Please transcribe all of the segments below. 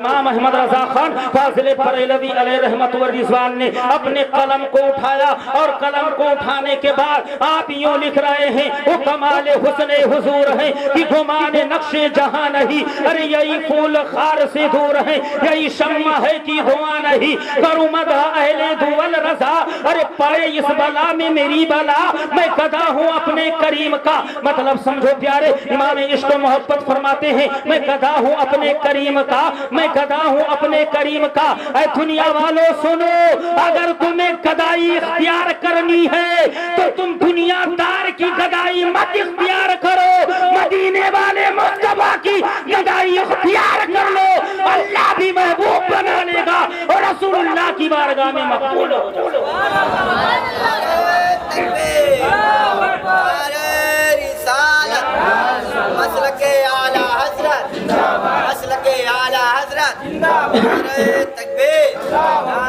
امام احمد رضا خان فاضل بریلوی علیہ رحمت و رضوان نے اپنے قلم کو اٹھایا اور قلم کو اٹھانے کے بعد آپ یوں لکھ رہے ہیں وہ کمال حسن حضور ہے کہ گمان نقش جہاں نہیں، ارے یہی پھول خار سے دور ہے، یہی شمع ہے کہ دھواں نہیں، کروں مدح اہل دول رضا، ارے پائے اس بلا میں میری بلا، میں گدا ہوں اپنے کریم کا۔ مطلب سمجھو پیارے، امام عشق و محبت فرماتے ہیں میں گدا ہوں اپنے کریم کا، میں گدا ہوں اپنے کریم کا۔ اے دنیا والوں سنو، اگر تمہیں گدائی اختیار کرنی ہے تو تم دنیا دار کی گدائی مت اختیار کرو، مدینے والے مصطفیٰ کی گدائی اختیار کر لو، اللہ بھی محبوب بنا لے گا اور رسول اللہ کی بارگاہ میں مقبول ہو جائے گا۔ مسلک اعلی حضرت، مسلک اعلی حضرت، نعرہ تکبیر، نعرہ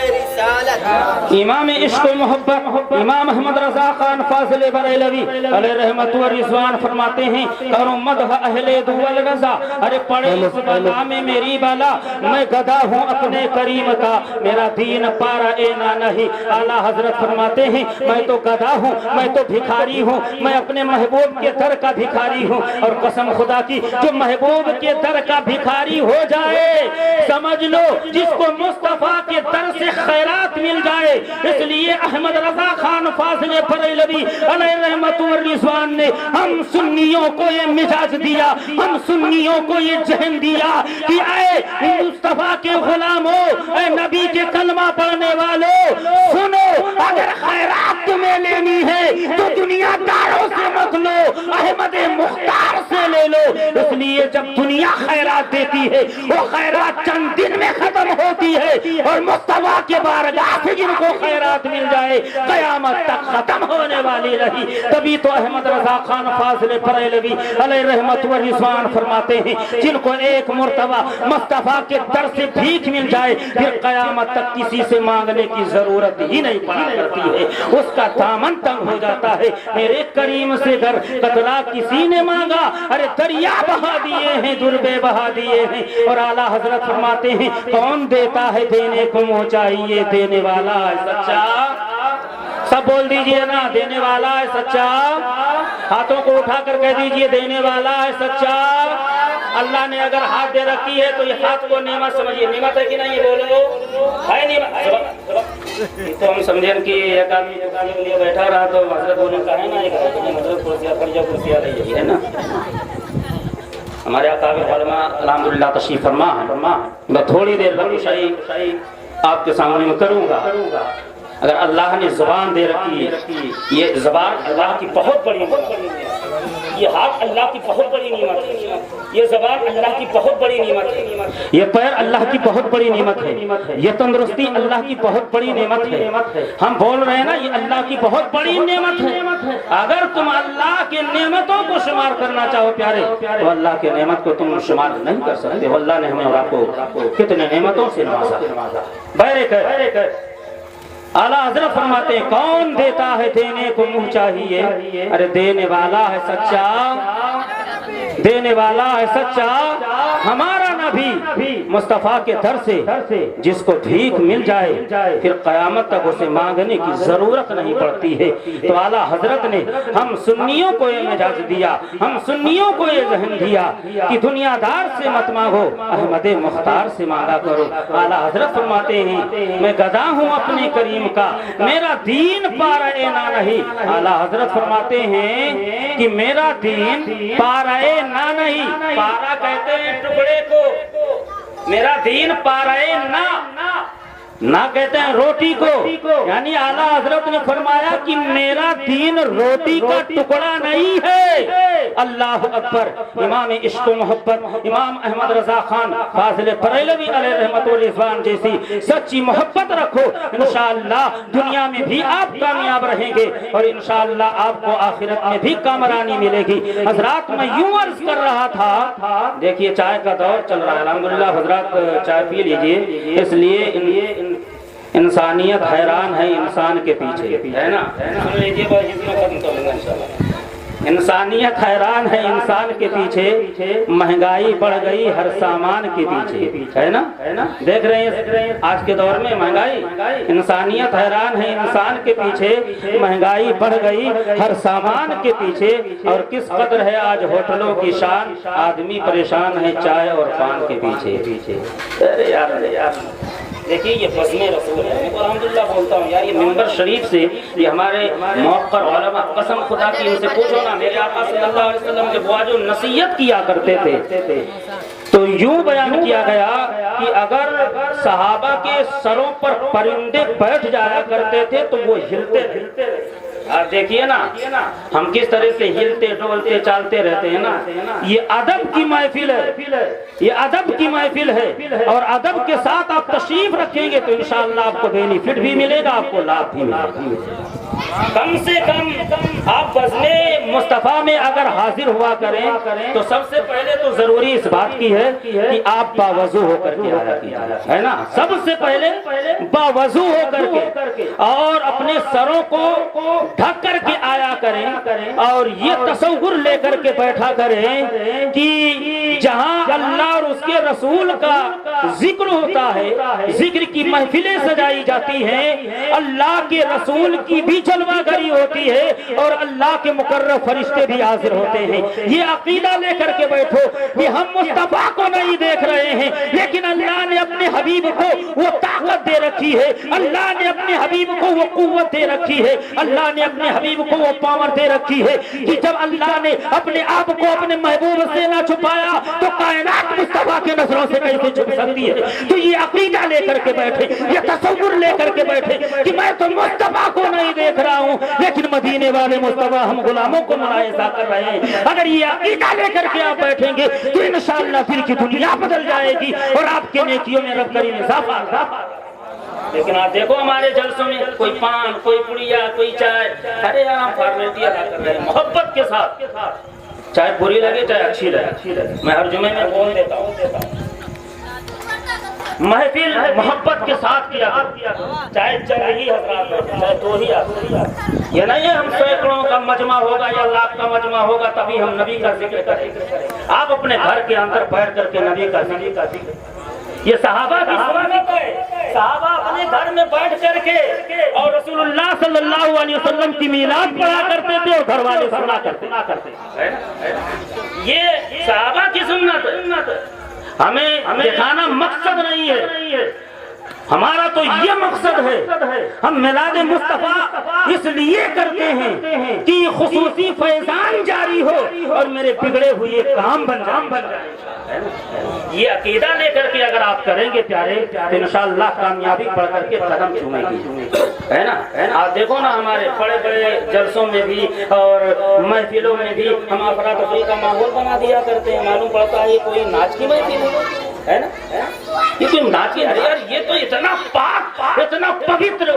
رسالت۔ امام عشق و محبت امام احمد رضا خان فاضل بریلوی علیہ رحمت و رضوان فرماتے ہیں کرو مدح اہل دول رضا، ارے پڑے اس بلا میں میری بلا، میں گدا ہوں اپنے کریم کا، میرا دین پارا اینا نہیں۔ اعلیٰ حضرت فرماتے ہیں میں تو گدا ہوں، میں تو بھکاری ہوں، میں اپنے محبوب کے در کا بھکاری ہوں، اور قسم خدا کی جو محبوب کے در کا بھکاری ہو جائے سمجھ لو جس کو مصطفیٰ کے در سے خیرات مل جائے۔ اس لیے احمد رضا خان فاضل بریلوی علیہ رحمت و رضوان نے ہم سنیوں کو یہ مزاج دیا، ہم سنیوں کو یہ ذہن دیا کہ اے مصطفیٰ کے غلاموں، اے نبی کے کلمہ پڑھنے والوں، سنو اگر خیرات تمہیں لینی ہے تو دنیا داروں سے مت لو، احمد مختار سے لے لو۔ اس لیے جب دنیا خیرات دیتی ہے وہ خیرات چند دن میں ختم ہوتی ہے، اور مصطفیٰ کے بارگاہ سے جن کو خیرات مل جائے قیامت تک ختم ہونے والی رہی۔ تبھی تو احمد رضا خان فاضل بریلوی علیہ رحمت و رضوان فرماتے ہیں جن کو ایک مرتبہ مصطفیٰ کے در سے بھیک مل جائے پھر قیامت تک کسی سے مانگنے کی ضرورت ہی نہیں پڑا کرتی ہے، اس کا دامن تنگ ہو جاتا ہے۔ میرے کریم سے گر قطرہ کسی نے مانگا، ارے دریا بہا دیے ہیں، دربے بہا دیے ہیں۔ اور اعلیٰ حضرت فرماتے ہیں کون دیتا ہے دینے کو منہ چاہیے، دینے والا ہے سچا۔ سب بول دیجئے نا، دینے والا ہے سچا۔ ہاتھوں کو اٹھا کر کہہ دیجئے دینے والا ہے سچا۔ اللہ نے اگر ہاتھ دے رکھی ہے تو یہ ہاتھ کو نعمت سمجھیے۔ نعمت ہے کہ نہیں، یہ بولو ہے نعمت؟ تو ہم سمجھیں کہ ایک آدمی دکان کے لیے بیٹھا رہا تو حضرت بولے کہا ہے نا ایک حضرت کرسیاں فرجا کرسیاں رہی ہے نا۔ ہمارے اقابر علماء الحمدللہ تشریف فرما ہے، میں تھوڑی دیر لفظ آپ کے سامنے میں کروں گا۔ اگر اللہ نے زبان دے رکھی ہے، یہ زبان اللہ کی بہت بڑی نعمت ہے، یہ ہاتھ اللہ کی بہت بڑی نعمت ہے، یہ زبان اللہ کی بہت بڑی نعمت ہے، یہ پیر اللہ کی بہت بڑی نعمت ہے، یہ تندرستی اللہ کی بہت بڑی نعمت ہے۔ ہم بول رہے ہیں نا یہ اللہ کی بہت بڑی نعمت ہے۔ اگر تم اللہ کے نعمتوں کو شمار کرنا چاہو پیارے تو اللہ کے نعمت کو تم شمار نہیں کر سکتے۔ اللہ نے ہمیں اور آپ کو کتنے نعمتوں سے نوازا۔ بہرے اعلیٰ حضرت فرماتے ہیں کون دیتا ہے دینے کو منہ چاہیے، ارے دینے والا ہے سچا، دینے والا ہے سچا۔ ہمارا نبی مصطفیٰ کے در سے جس کو بھیک مل جائے پھر قیامت تک اسے مانگنے کی ضرورت نہیں پڑتی ہے۔ تو اعلیٰ حضرت نے ہم سنیوں کو یہ مزاج دیا، ہم سنیوں کو یہ ذہن دیا کہ دنیا دار سے مت مانگو، احمد مختار سے مانگا کرو۔ اعلیٰ حضرت فرماتے ہیں میں گدا ہوں اپنے کریم کا، میرا دین پارا اینا نہیں۔ اعلیٰ حضرت فرماتے ہیں کہ میرا دین پارا اینا نہیں، پارا کہتے ہیں ٹکڑے کو، میرا دین پارا اینا نہ کہتے ہیں روٹی کو، یعنی اعلیٰ حضرت نے فرمایا کہ میرا دین روٹی کا ٹکڑا نہیں ہے۔ اللہ اکبر۔ امام عشق و محبت امام احمد رضا خان فاضل بریلوی علیہ رحمت و رضوان جیسی سچی محبت رکھو، انشاءاللہ دنیا میں بھی آپ کامیاب رہیں گے اور انشاءاللہ آپ کو آخرت میں بھی کامرانی ملے گی۔ حضرات میں یوں عرض کر رہا تھا، دیکھیے چائے کا دور چل رہا ہے، الحمدللہ حضرات چائے پی لیجئے، اس لیے انسانیت حیران ہے انسان کے پیچھے، ہے نا؟ سن لیجئے بھائی، ختم کر لوں گا انشاءاللہ۔ انسانیت حیران ہے انسان کے پیچھے، مہنگائی بڑھ گئی ہر سامان کے پیچھے، ہے نا؟ دیکھ رہے ہیں آج کے دور میں مہنگائی، انسانیت حیران ہے انسان کے پیچھے، مہنگائی بڑھ گئی ہر سامان کے پیچھے، اور کس قدر ہے آج ہوٹلوں کی شان، آدمی پریشان ہے چائے اور پان کے پیچھے۔ ارے یار دیکھیے یہ بزم رسول ہے، میں تو الحمدللہ بولتا ہوں یار، یہ منبر شریف سے یہ ہمارے موقر علماء، قسم خدا کی ان سے پوچھو نا، میرے آقا صلی اللہ علیہ وسلم جب وہ جو نصیحت کیا کرتے تھے تو یوں بیان کیا گیا کہ اگر صحابہ کے سروں پر پرندے بیٹھ جایا کرتے تھے تو وہ ہلتے رہتے۔ آپ دیکھیے نا ہم کس طرح سے ہلتے ڈولتے چالتے رہتے ہیں نا، یہ ادب کی محفل ہے، یہ ادب کی محفل ہے، اور ادب کے ساتھ آپ تشریف رکھیں گے تو انشاءاللہ آپ کو بینیفٹ بھی ملے گا، آپ کو لابھ بھی ملے گا۔ کم سے کم آپ بزم مصطفیٰ میں اگر حاضر ہوا کریں تو سب سے پہلے تو ضروری اس بات کی ہے کہ آپ باوضو ہو کر کے آیا کیجیے، ہے نا؟ سب سے پہلے باوضو ہو کر کے اور اپنے سروں کو ڈھک کر کے آیا کریں، اور یہ تصور لے کر کے بیٹھا کریں کہ جہاں اللہ اور اس کے رسول کا ذکر ہوتا ہے، ذکر کی محفلیں سجائی جاتی ہیں، اللہ کے رسول کی بھی جلوہ گری ہوتی ہے، اور اللہ کے مقرب فرشتے بھی حاضر ہوتے ہیں۔ یہ عقیدہ لے کر کے بیٹھو کہ ہم مصطفیٰ کو نہیں دیکھ رہے ہیں، لیکن اللہ نے اپنے حبیب کو وہ طاقت دے رکھی ہے، اللہ نے اپنے حبیب کو وہ قوت دے رکھی ہے، اللہ نے اپنے حبیب کو وہ پاور دے رکھی ہے کہ جب اللہ نے اپنے آپ کو اپنے محبوب سے نہ چھپایا تو کائنات مصطفیٰ کے نظروں سے کیسے چھپ سکتی ہے؟ تو یہ عقیدہ لے کر کے بیٹھے، یہ تصور لے کر کے بیٹھے کہ میں تو مصطفیٰ کو نہیں دیکھ رہا ہوں لیکن مدینے والے مصطفیٰ ہم غلاموں کو ملاحظہ کر رہے ہیں۔ اگر یہ عقیدہ لے کر کے آپ بیٹھیں گے تو انشاءاللہ پھر کی دنیا بدل جائے گی اور آپ کے نیکیوں میں رب کریم اضافہ ہوگا۔ لیکن آپ دیکھو ہمارے جلسوں میں کوئی پان، کوئی پڑیا، کوئی چائے، ارے یہاں فارمیلٹی ادا کر رہے ہیں محبت کے ساتھ، چاہے بری لگے چاہے اچھی لگے۔ میں ہر جمعے میں بول دیتا ہوں محفل محبت کے ساتھ کیا، چاہے چند ہی حضرات ہو چاہے دو ہی حضرات، یہ نہیں ہے ہم سینکڑوں کا مجمع ہوگا یا لاکھ کا مجمع ہوگا تبھی ہم نبی کا ذکر کریں گے۔ آپ اپنے گھر کے اندر بیٹھ کر کے نبی کا ذکر، یہ صحابہ کی سنت ہے، صحابہ اپنے گھر میں بیٹھ کر کے اور رسول اللہ صلی اللہ علیہ وسلم کی میلاد پڑھا کرتے تھے اور گھر والے سنا کرتے، یہ صحابہ کی سنت ہے۔ ہمیں دکھانا مقصد نہیں ہے، ہمارا تو یہ مقصد ہے، ہم میلاد مصطفیٰ اس لیے کرتے ہیں کہ خصوصی فیضان جاری ہو اور میرے بگڑے ہوئے کام بن جائیں۔ یہ عقیدہ لے کر کے اگر آپ کریں گے پیارے تو انشاءاللہ کامیابی پڑھ کر کے قدم چومے گی، ہے نا؟ آپ دیکھو نا ہمارے بڑے بڑے جلسوں میں بھی اور محفلوں میں بھی ہم افراتفری کا ماحول بنا دیا کرتے ہیں، معلوم پڑتا ہے یہ کوئی ناچ کی محفل ہے نا، یہ کوئی ناچ کی، ارے یار یہ تو اتنا پاک اتنا پوتر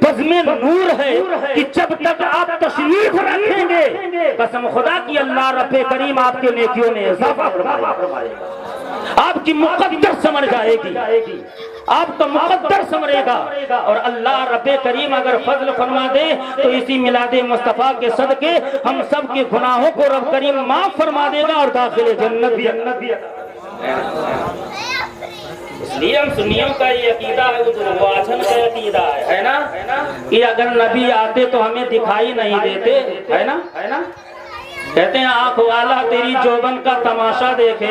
بزم نور ہے کہ جب تک آپ تشریف رکھیں گے قسم خدا کی اللہ رب کریم آپ کے نیکیوں میں اضافہ فرمائے گا، آپ کی مقدر سمر جائے گی، آپ کا مقدر سمرے گا، اور اللہ رب کریم اگر فضل فرما دے تو اسی میلاد مصطفیٰ کے صدقے ہم سب کے گناہوں کو رب کریم معاف فرما دے گا اور داخل جنت بھی اس لیے ہم سنیوں کا یہ عقیدہ ہے، وہ واجن کا عقیدہ ہے نا، کہ اگر نبی آتے تو ہمیں دکھائی نہیں دیتے، ہے نا؟ کہتے ہیں آنکھ والا تیری جوبن کا تماشا دیکھے،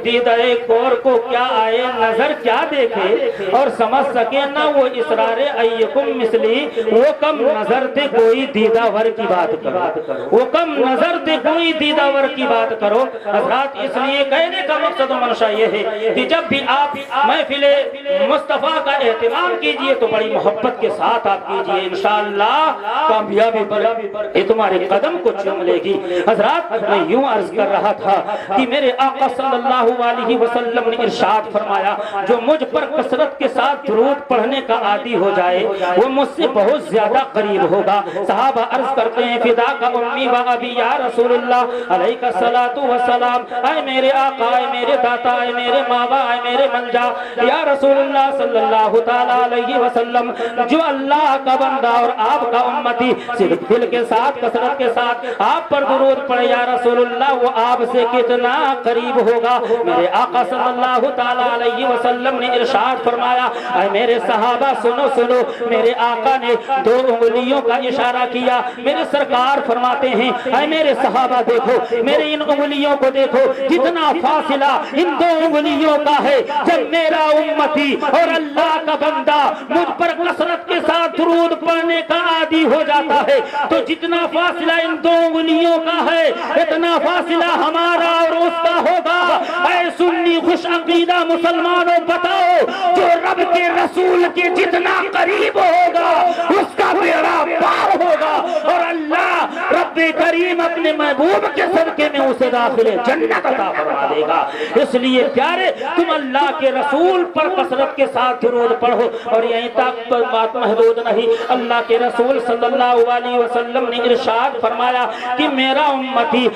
دیدہ کور کو کیا آئے نظر کیا دیکھے، اور سمجھ سکے نہ وہ اسرار ایکم مثلی، وہ کم نظر تھے کوئی دیدہ ور کی بات کرو، وہ کم نظر تھے کوئی دیدہ ور کی بات کرو۔ حضرات اس لیے کہنے کا مقصد و منشا یہ ہے کہ جب بھی آپ محفل مصطفیٰ کا اہتمام کیجئے تو بڑی محبت کے ساتھ آپ کیجئے، انشاءاللہ کامیابی پر تمہارے قدم کو چوم لے گی۔ حضرات میں یوں عرض کر رہا تھا کہ میرے آقا صلی اللہ علیہ وسلم نے ارشاد فرمایا جو مجھ پر کثرت کے ساتھ درود پڑھنے کا عادی ہو جائے وہ مجھ سے بہت زیادہ قریب ہوگا۔ صحابہ عرض کرتے ہیں فدا کا امی و ابی یا رسول اللہ علیہ الصلوۃ والسلام، اے میرے آقا، اے میرے داتا، اے میرے ماوا، اے میرے منجا یا رسول اللہ صلی اللہ تعالی علیہ وسلم، جو اللہ کا بندہ اور آپ کا امتی صرف دل کے ساتھ کثرت کے ساتھ آپ پر درود پڑھے یا رسول اللہ وہ آپ سے کتنا قریب ہوگا۔ میرے آقا صلی اللہ تعالی علیہ وسلم نے ارشاد فرمایا اے میرے صحابہ سنو سنو، میرے آقا نے دو انگلیوں کا اشارہ کیا۔ میرے سرکار فرماتے ہیں اے میرے صحابہ دیکھو، میرے ان انگلیوں کو دیکھو، جتنا فاصلہ ان دو انگلیوں کا ہے، جب میرا امتی اور اللہ کا بندہ مجھ پر کثرت کے ساتھ درود پڑھنے کا عادی ہو جاتا ہے تو جتنا فاصلہ ان دو انگلیوں کا ہے اتنا فاصلہ ہمارا اور اس کا ہوگا۔ اے سنی خوش عقیدہ مسلمانوں بتاؤ، جو رب کے رسول کے جتنا قریب ہوگا اس کا بیڑا پار ہوگا اور اللہ رب کریم اپنے محبوب کے صدقے میں اسے داخل جنت عطا فرما دے گا۔ اس لیے پیارے تم اللہ کے رسول پر کثرت کے ساتھ درود پڑھو، اور یہیں تک بات محدود نہیں، اللہ کے رسول صلی اللہ علیہ وسلم نے ارشاد فرمایا کہ میرا امتی